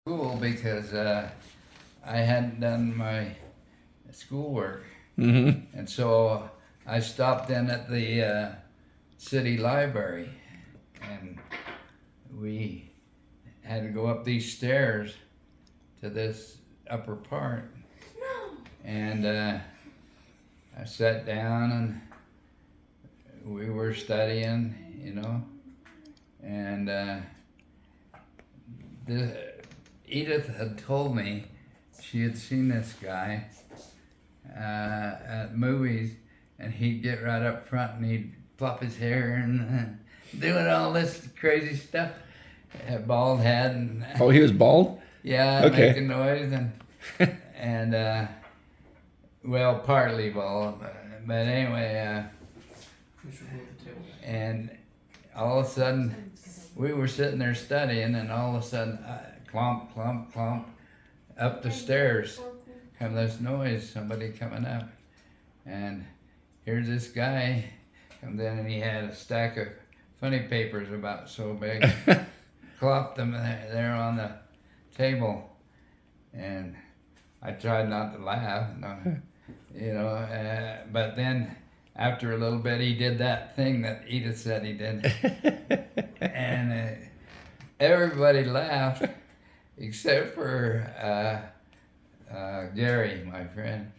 School because I hadn't done my schoolwork, and so I stopped in at the city library, and we had to go up these stairs to this upper part, and I sat down and we were studying, and Edith had told me she had seen this guy at movies, and he'd get right up front and he'd flop his hair and doing all this crazy stuff. Bald head and Oh, he was bald? yeah, Okay. making noise and well, partly bald, but anyway, and all of a sudden we were sitting there studying, and all of a sudden, clomp, clomp, clomp, up the stairs, come this noise, somebody coming up, and here's this guy comes in, and he had a stack of funny papers about so big, clopped them there on the table, and I tried not to laugh, but then after a little bit, he did that thing that Edith said he did, and everybody laughed except for Gary, my friend,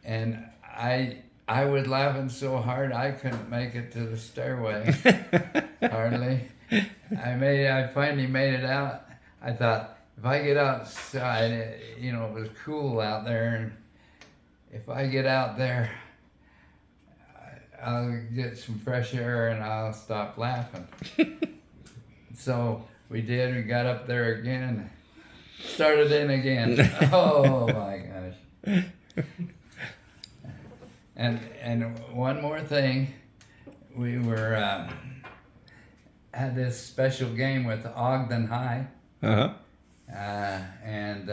and I was laughing so hard I couldn't make it to the stairway, hardly. I finally made it out. I thought, if I get outside, it was cool out there, and if I get out there, I'll get some fresh air and I'll stop laughing. So we did, we got up there again, started in again. Oh my gosh. And one more thing, we were, had this special game with Ogden High. Uh-huh. And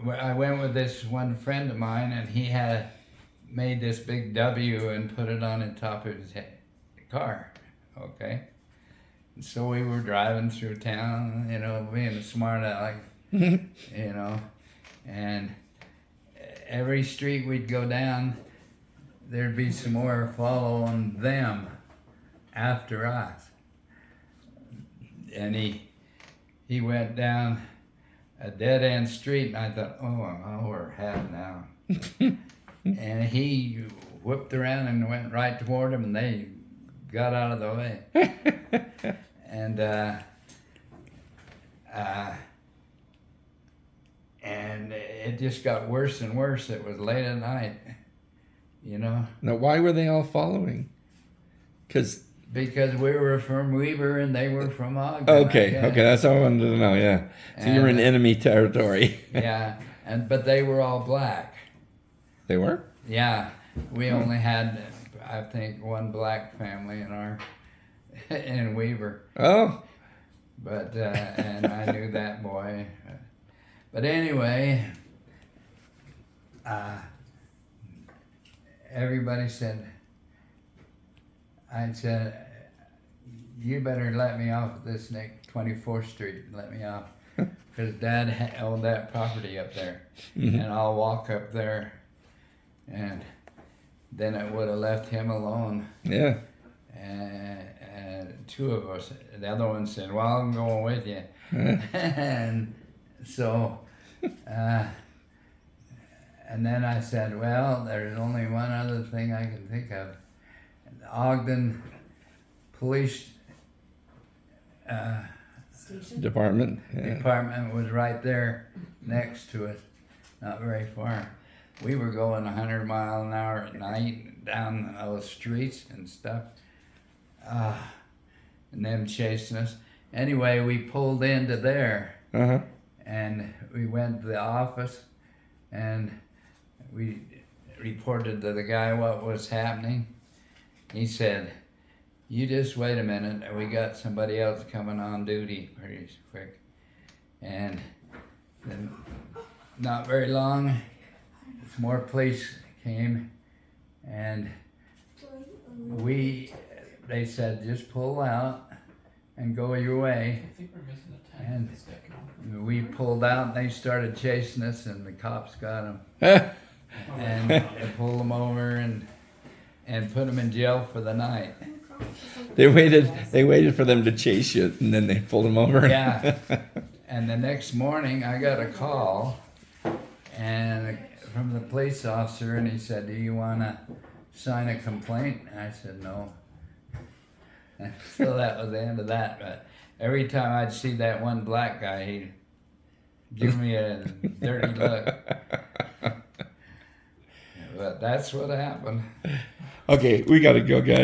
I went with this one friend of mine, and he had made this big W and put it on the top of his car, okay? And so we were driving through town, being a smart aleck, and every street we'd go down, there'd be some more following them after us. And he went down a dead-end street, and I thought, oh, we're had now. And he whipped around and went right toward them, and they got out of the way. And and it just got worse and worse. It was late at night, Now, why were they all following? Because we were from Weber and they were from Ogden. Okay, that's all I wanted to know, yeah. So you were in enemy territory. Yeah, but they were all black. They were? Yeah, we only had, I think, one black family in Weber. Oh. But, and I knew that boy. But anyway, everybody said, I said, you better let me off at this next 24th Street, let me off. Because Dad owned that property up there. And I'll walk up there, and then it would have left him alone. Yeah. And two of us, the other one said, well, I'm going with you. And so, and then I said, well, there's only one other thing I can think of. The Ogden Police Department was right there next to us, not very far. We were going 100 miles an hour at night down those streets and stuff, and them chasing us. Anyway, we pulled into there, and we went to the office, and we reported to the guy what was happening. He said, you just wait a minute, we got somebody else coming on duty pretty quick. And then not very long, some more police came, and they said, just pull out and go your way. I think we're missing a time And for the second one. we pulled out, and they started chasing us, and the cops got them. And they pulled them over and put them in jail for the night. They waited for them to chase you, and then they pulled them over. Yeah. And the next morning, I got a call, and from the police officer, and he said, "Do you want to sign a complaint?" And I said, "No." And so that was the end of that. But every time I'd see that one black guy, he'd give me a dirty look. But that's what happened. Okay, we got to go, guys.